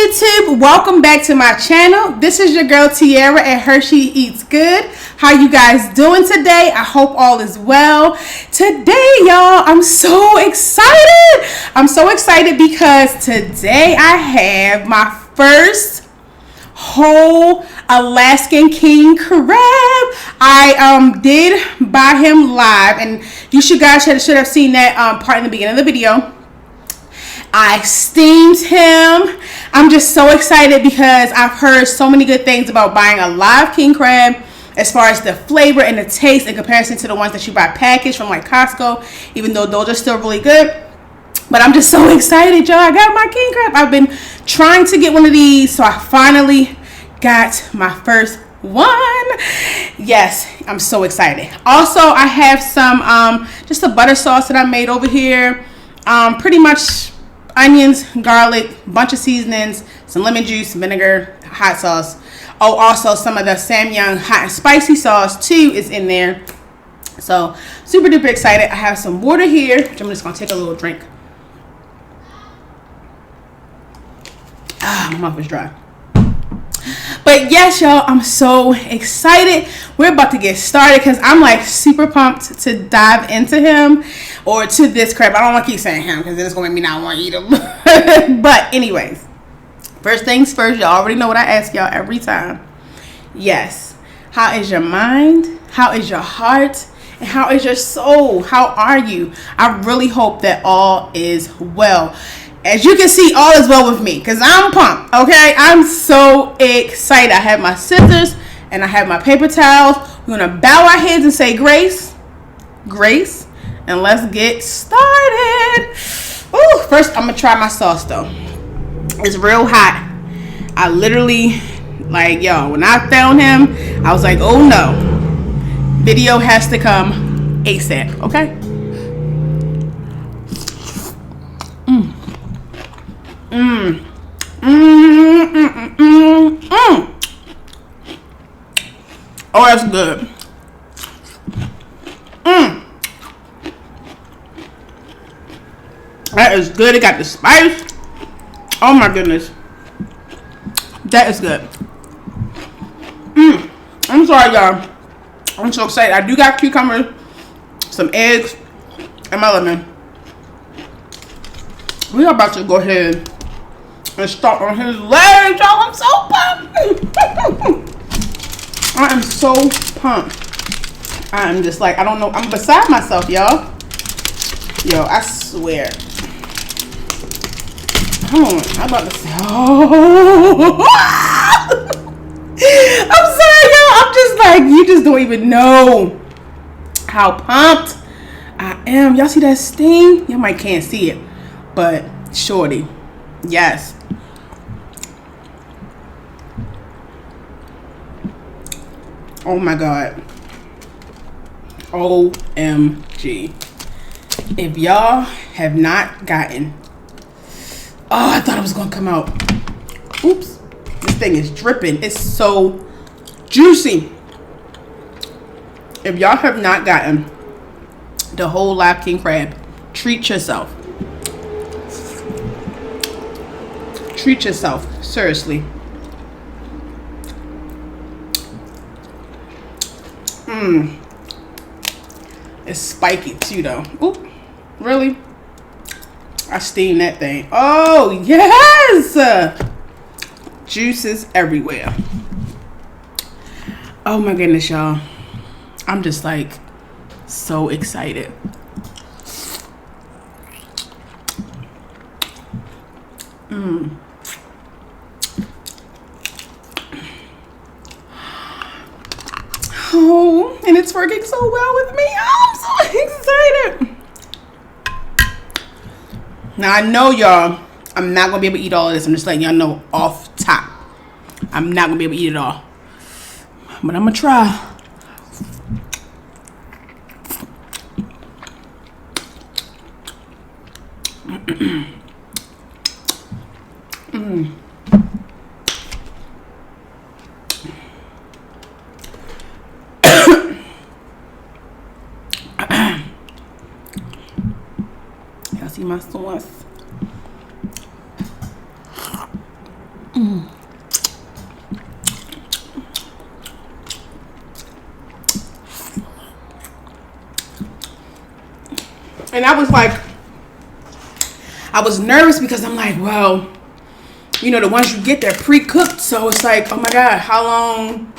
YouTube, welcome back to my channel. This is your girl Tiara at HerSheEatsGood. How you guys doing today? I hope all is well. Today, y'all, I'm so excited. I'm so excited because today I have my first whole Alaskan king crab. I did buy him live, and you should have seen that part in the beginning of the video. I steamed him. I'm just so excited because I've heard so many good things about buying a live king crab as far as the flavor and the taste in comparison to the ones that you buy packaged from like Costco, even though those are still really good. But I'm just so excited, y'all. I got my king crab. I've been trying to get one of these, so I finally got my first one. Yes, I'm so excited. Also, I have some just a butter sauce that I made over here. Pretty much onions, garlic, bunch of seasonings, some lemon juice, vinegar, hot sauce. Oh, also some of the Samyang hot and spicy sauce too is in there. So super duper excited. I have some water here, which I'm just gonna take a little drink. My mouth is dry. But yes, y'all, I'm so excited. We're about to get started because I'm like super pumped to dive into him, or to this crab. I don't want to keep saying him because then it's going to make me not want to eat him. But anyways, first things first, y'all already know what I ask y'all every time. Yes, how is your mind? How is your heart? And how is your soul? How are you? I really hope that all is well. As you can see, all is well with me because I'm pumped, okay? I'm so excited. I have my scissors and I have my paper towels. We're going to bow our heads and say grace, grace, and let's get started. Ooh, first, I'm going to try my sauce, though. It's real hot. I literally, like, yo, when I found him, I was like, oh, no. Video has to come ASAP, okay? Oh, that's good. That is good. It got the spice. Oh my goodness. That is good. I'm sorry, y'all. I'm so excited. I do got cucumbers, some eggs, and my lemon. We are about to go ahead and start on his legs, y'all. I'm so pumped. I am so pumped. I am just like, I don't know. I'm beside myself, y'all. Yo, I swear. Hold on. I'm about to say, oh. I'm sorry, y'all. I'm just like, you just don't even know how pumped I am. Y'all see that steam? Y'all might can't see it, but shorty, yes. Oh my God. OMG. If y'all have not gotten, oh, I thought it was gonna come out. Oops. This thing is dripping. It's so juicy. If y'all have not gotten the whole live king crab, treat yourself. Treat yourself. Seriously. It's spiky too, though. Oop, really? I steamed that thing. Oh, yes! Juices everywhere. Oh my goodness, y'all. I'm just like so excited. Oh, and it's working so well with me. Oh, I'm so excited. Now, I know, y'all, I'm not going to be able to eat all of this. I'm just letting y'all know off top. I'm not going to be able to eat it all. But I'm going to try. Y'all see my sauce? And I was like, I was nervous because I'm like, well, you know, the ones you get, they're pre-cooked. So it's like, oh my God, how long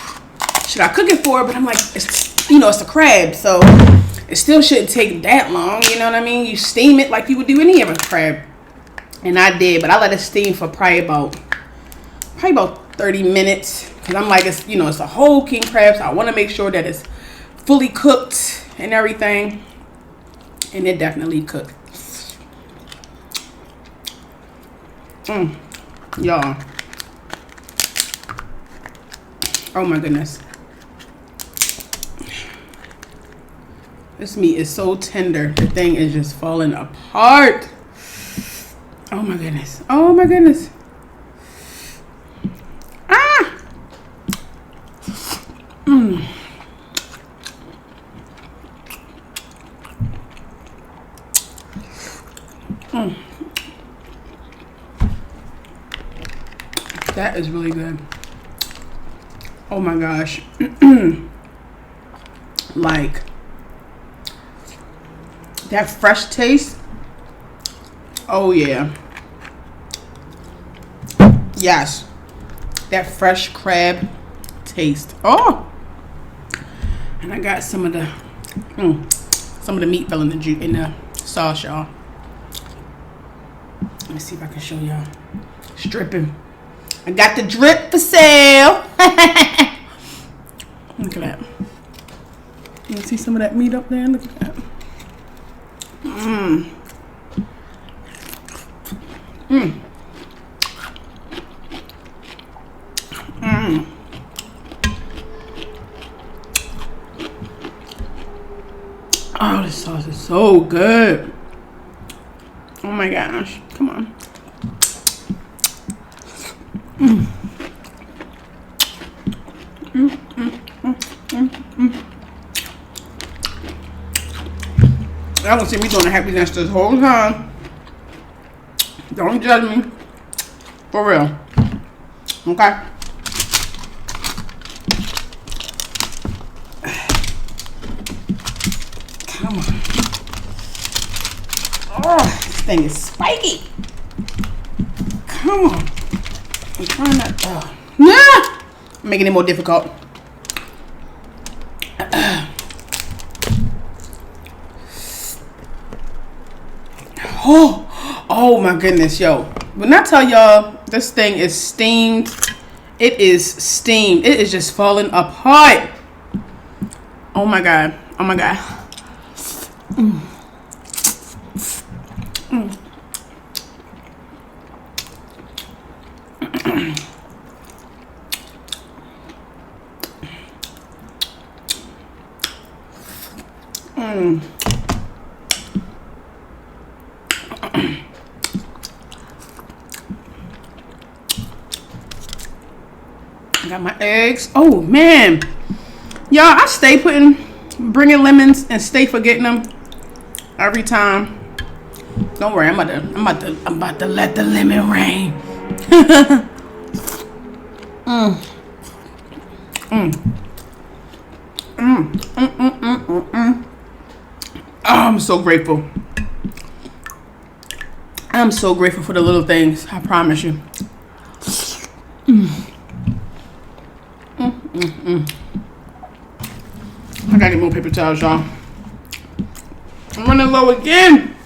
should I cook it for? But I'm like, it's, you know, it's a crab. So it still shouldn't take that long. You know what I mean? You steam it like you would do any other crab. And I did, but I let it steam for probably about 30 minutes. Because I'm like, it's, you know, it's a whole king crab. So I want to make sure that it's fully cooked and everything. And it definitely cooked. Y'all. Oh my goodness. This meat is so tender. The thing is just falling apart. Oh my goodness. Oh my goodness. Ah. That is really good. Oh my gosh. Like that fresh taste. Oh yeah. Yes. That fresh crab taste. Oh. And I got some of the meat fell in the sauce, y'all. Let me see if I can show y'all. It's dripping. I got the drip for sale. Look at that. You see some of that meat up there? Look at that. Oh, this sauce is so good. Oh my gosh. Come on. Y'all gonna see me doing a happy dance this whole time. Don't judge me. For real. Okay? Come on. Oh, this thing is spiky. Come on. I'm trying not. Nah! I'm making it more difficult. Oh my goodness, yo. When I tell y'all this thing is steamed, it is steamed. It is just falling apart. Oh my God. Oh my God. Got my eggs. Oh man, y'all, I stay bringing lemons and stay forgetting them every time. Don't worry, I'm about to let the lemon rain. Oh, I'm so grateful. I'm so grateful for the little things. I promise you. I gotta get more paper towels, y'all. I'm running low again.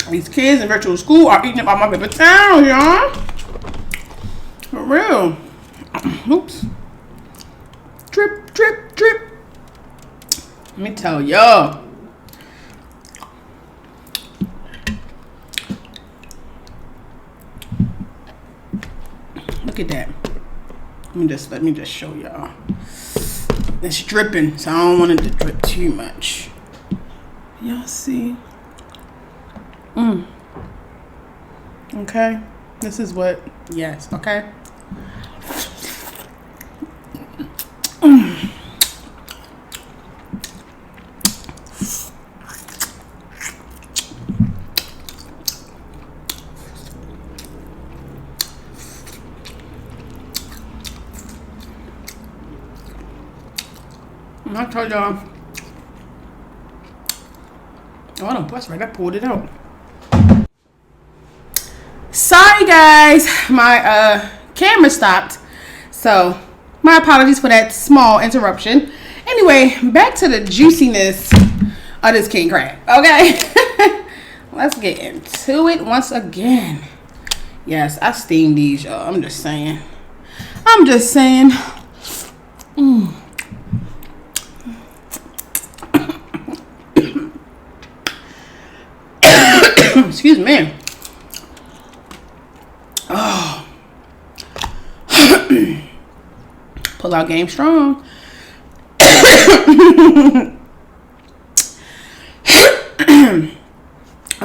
These kids in virtual school are eating up all my paper towels, y'all. For real. Oops. Drip, drip, drip. Let me tell y'all. Look at that. Let me just show y'all. It's dripping, so I don't want it to drip too much. Y'all see? Okay. This is what, yes, okay. I told y'all. Oh, I don't bust right. I pulled it out. Sorry, guys. My camera stopped. So, my apologies for that small interruption. Anyway, back to the juiciness of this king crab. Okay? Let's get into it once again. Yes, I steamed these, y'all. I'm just saying. Excuse me. Oh. Pull out game strong.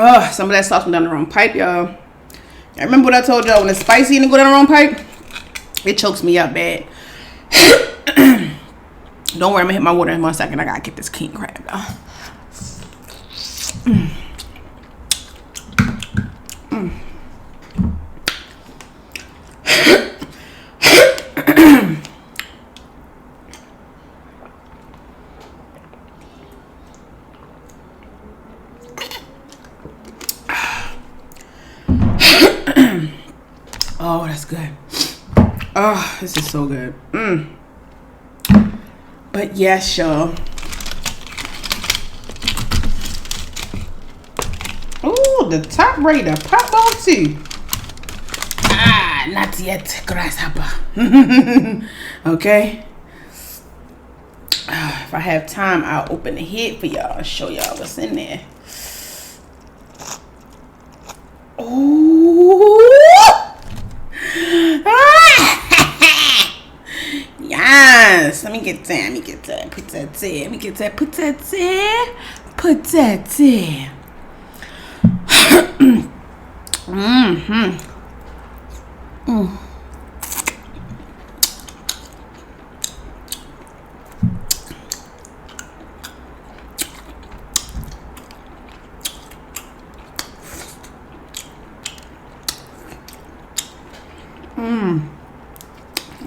Oh, some of that sauce went down the wrong pipe, y'all. I remember what I told y'all, when it's spicy and it go down the wrong pipe, it chokes me up bad. Don't worry, I'm gonna hit my water in 1 second. I gotta get this king crab, y'all. Oh, that's good. Oh, this is so good. But yes, y'all. Ooh, the top raider pop off too. Ah, not yet, grasshopper. Okay. If I have time, I'll open the head for y'all and show y'all what's in there. Ooh. Yes. Let me get that. Put that there.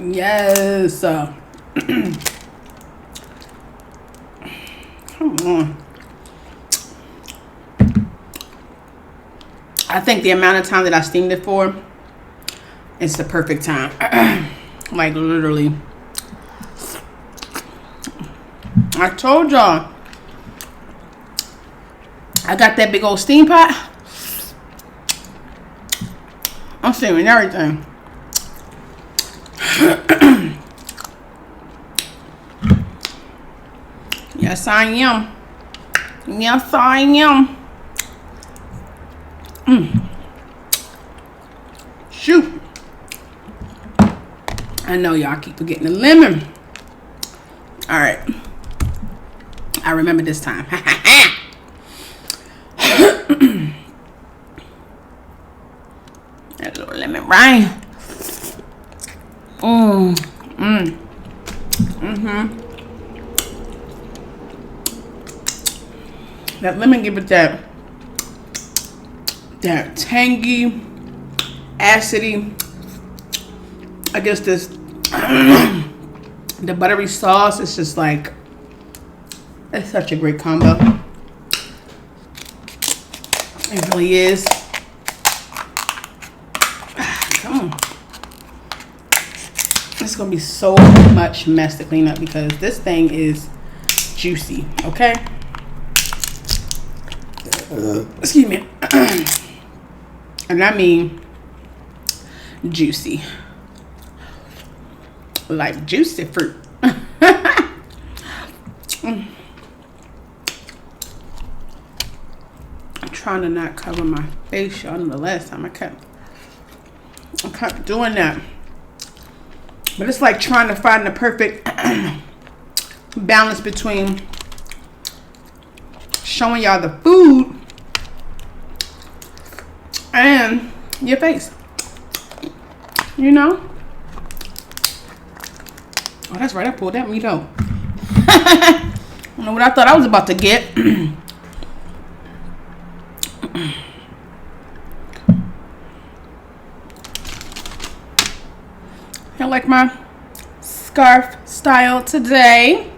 Yes. Come on. I think the amount of time that I steamed it for is the perfect time. Like literally. I told y'all. I got that big old steam pot. I'm steaming everything. Yes, I am. Yes, I am. Shoot. I know y'all keep forgetting the lemon. All right. I remember this time. That little lemon rind. That lemon give it that tangy, acidy. I guess this the buttery sauce is just like, it's such a great combo. It really is. Come on. It's gonna be so much mess to clean up because this thing is juicy, okay? Excuse me. And I mean juicy. Like juicy fruit. I'm trying to not cover my face, y'all. The last time I kept doing that. But it's like trying to find the perfect balance between showing y'all the food and your face. You know? Oh, that's right. I pulled that meat out. I don't know what I thought I was about to get. I like my scarf style today.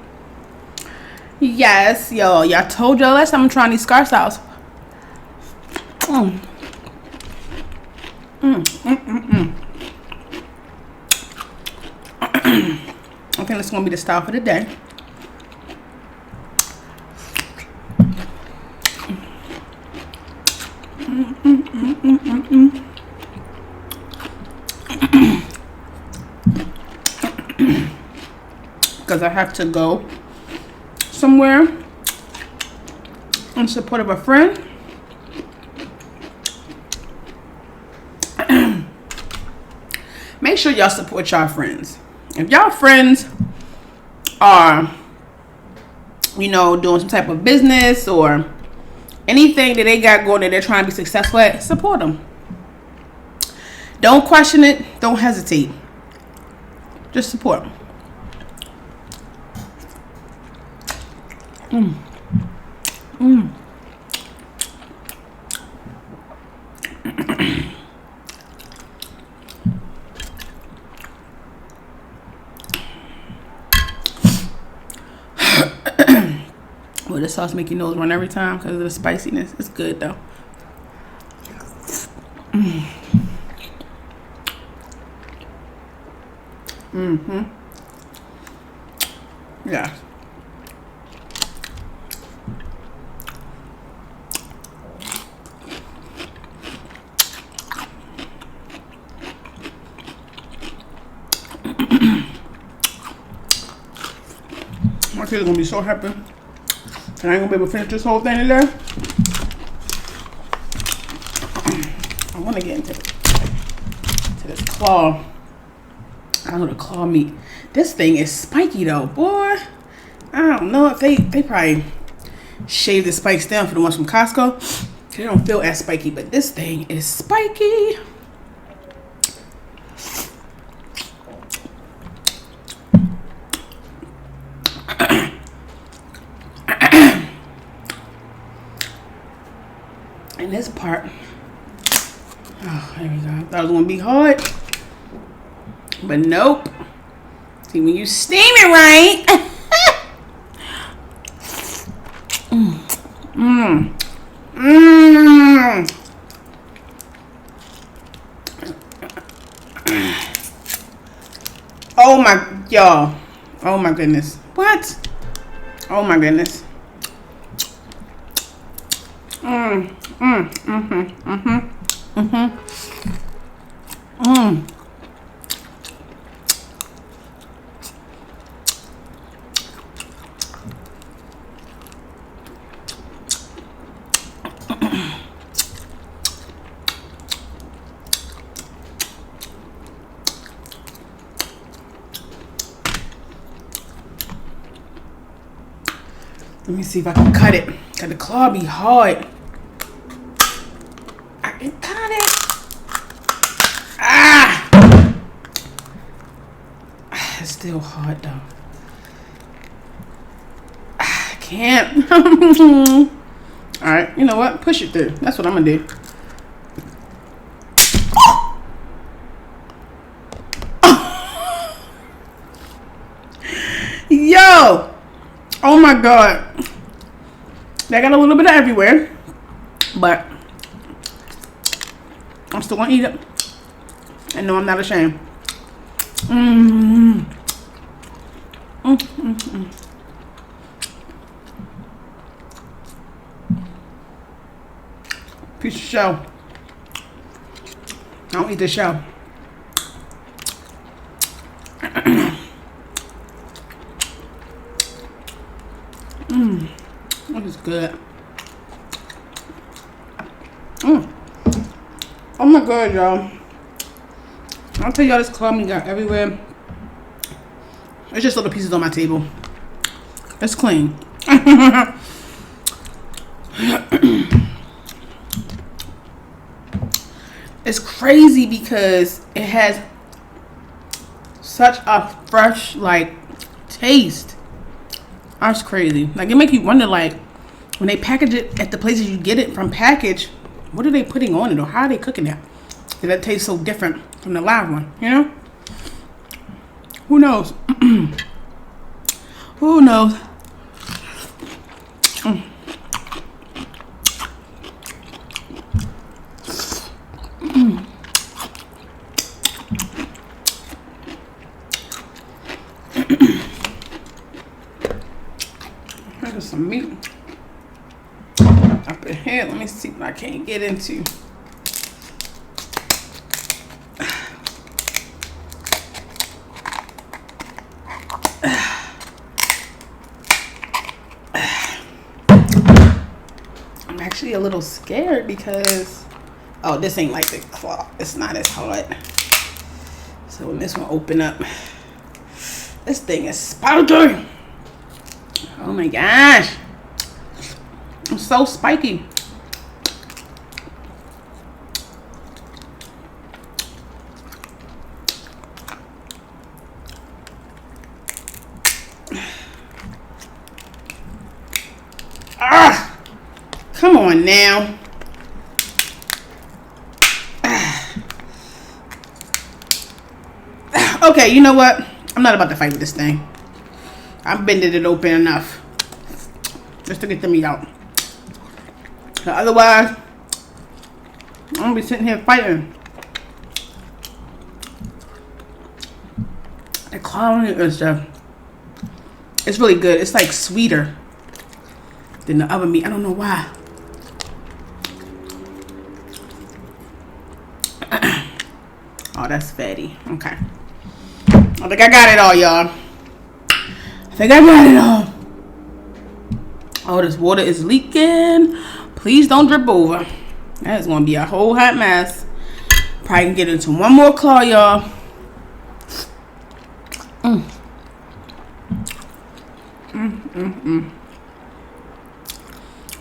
Yes, yo, y'all told y'all last time I'm trying these scar sauce. I think that's gonna be the style for the day. Because I have to go somewhere in support of a friend. Make sure y'all support y'all friends. If y'all friends are, you know, doing some type of business or anything that they got going that they're trying to be successful at, support them. Don't question it. Don't hesitate. Just support them. Well, the sauce make your nose run every time because of the spiciness. It's good though. Yeah. My kids are gonna be so happy. And I ain't gonna be able to finish this whole thing today. I wanna get into this claw. I don't know, the claw meat. This thing is spiky though, boy. I don't know if they probably shave the spikes down for the ones from Costco. They don't feel as spiky, but this thing is spiky. And this part, oh, there we go. I thought it was gonna be hard, but nope. See, when you steam it right, oh my, y'all, oh my goodness, what? Oh my goodness. Let me see if I can cut it. Cause the claw be hard. I can cut it. Ah! It's still hard though. I can't. Alright, you know what? Push it through. That's what I'm gonna do. Yo! Oh my god. They got a little bit of everywhere, but I'm still gonna eat it. And no, I'm not ashamed. Piece of shell. I don't eat the shell. This is good. Oh my god, y'all. I'll tell y'all this claw meat got everywhere. It's just little pieces on my table. It's clean. It's crazy because it has such a fresh, like, taste. That's crazy. Like, it makes you wonder, like, when they package it at the places you get it from package, what are they putting on it, or how are they cooking it? Did that taste so different from the live one, you know? Who knows? Who knows? There's some meat up in here. Let me see what I can't get into. I'm actually a little scared because, oh, this ain't like the claw. It's not as hard. So when this one open up, this thing is spiky. Oh my gosh. It's so spiky. Ah! Come on now. Okay, you know what? I'm not about to fight with this thing. I'm bending it open enough just to get the meat out. So otherwise, I'm gonna be sitting here fighting. The claw is it's really good. It's like sweeter than the other meat. I don't know why. Oh, that's fatty. Okay. I think I got it all, y'all. I think I got it all. Oh, this water is leaking. Please don't drip over. That is going to be a whole hot mess. Probably can get into one more claw, y'all.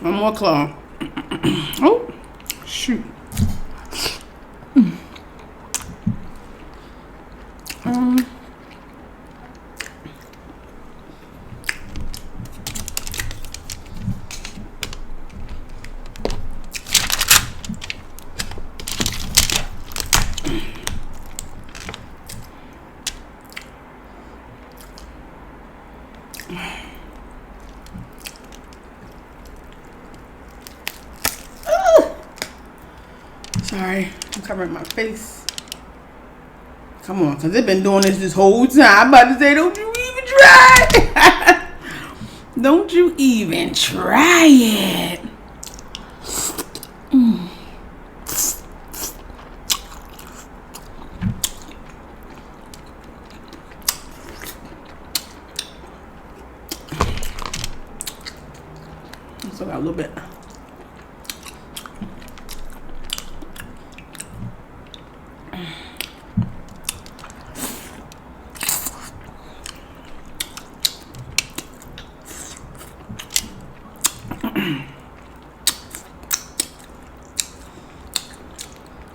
One more claw. Oh, shoot. Sorry, I'm covering my face. Come on, because they've been doing this whole time. I'm about to say, don't you even try. Don't you even try it. Still got a little bit.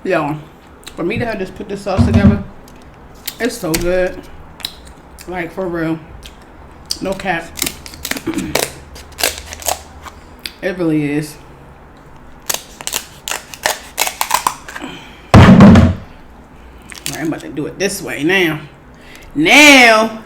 Yo, for me to have just put this sauce together, it's so good. Like, for real. No cap. It really is. Alright, I'm about to do it this way now. Now.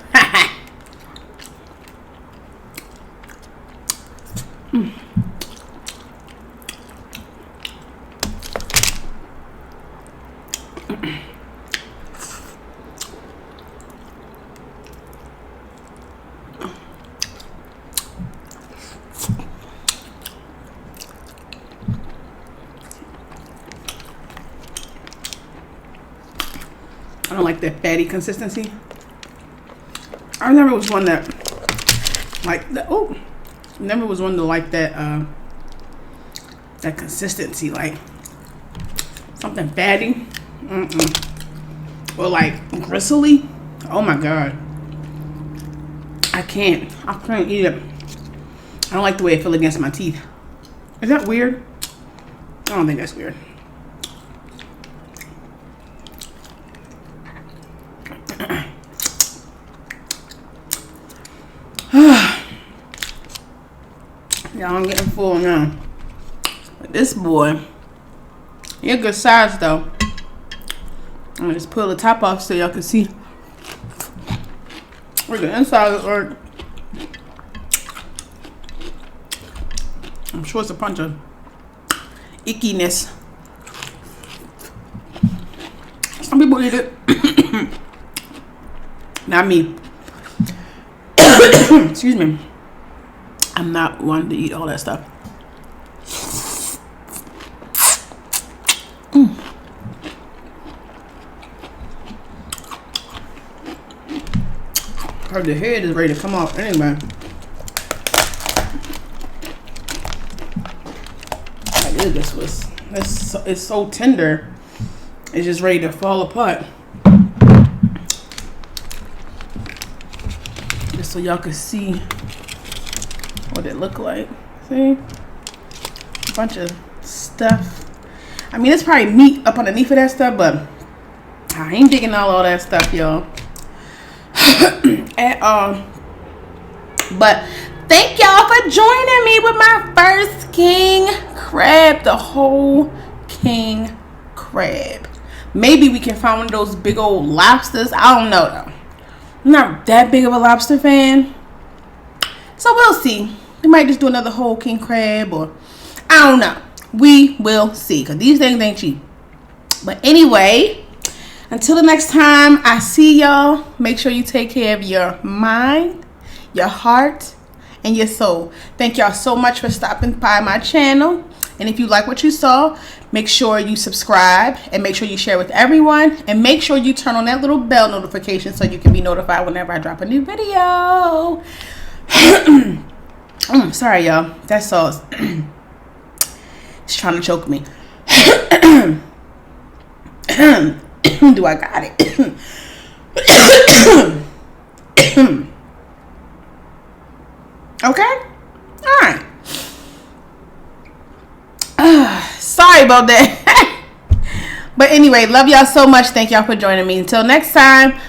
I don't like that fatty consistency. I never was one that like that. Oh, never was one to like that that consistency, like something fatty, or like gristly. Oh my god, I can't eat it. I don't like the way it feels against my teeth. Is that weird? I don't think that's weird. Y'all, I'm getting full now. But this boy, he a good size though. I'm gonna just pull the top off so y'all can see where the inside is. Or I'm sure it's a bunch of ickiness. Some people eat it. Not me. Excuse me. I'm not wanting to eat all that stuff. Heard the head is ready to come off anyway. Like it's so tender. It's just ready to fall apart. Just so y'all can see what it look like. See? A bunch of stuff. I mean, it's probably meat up underneath of that stuff, but I ain't digging all that stuff, y'all. At all. But thank y'all for joining me with my first king crab, the whole king crab. Maybe we can find one of those big old lobsters. I don't know though. I'm not that big of a lobster fan, so we'll see. We might just do another whole king crab, or I don't know. We will see, because these things ain't cheap. But anyway, until the next time I see y'all, make sure you take care of your mind, your heart, and your soul. Thank y'all so much for stopping by my channel. And if you like what you saw, make sure you subscribe and make sure you share with everyone. And make sure you turn on that little bell notification so you can be notified whenever I drop a new video. Sorry, y'all. That sauce it's trying to choke me. Do I got it? Okay? Alright. Sorry about that. But anyway, love y'all so much. Thank y'all for joining me. Until next time.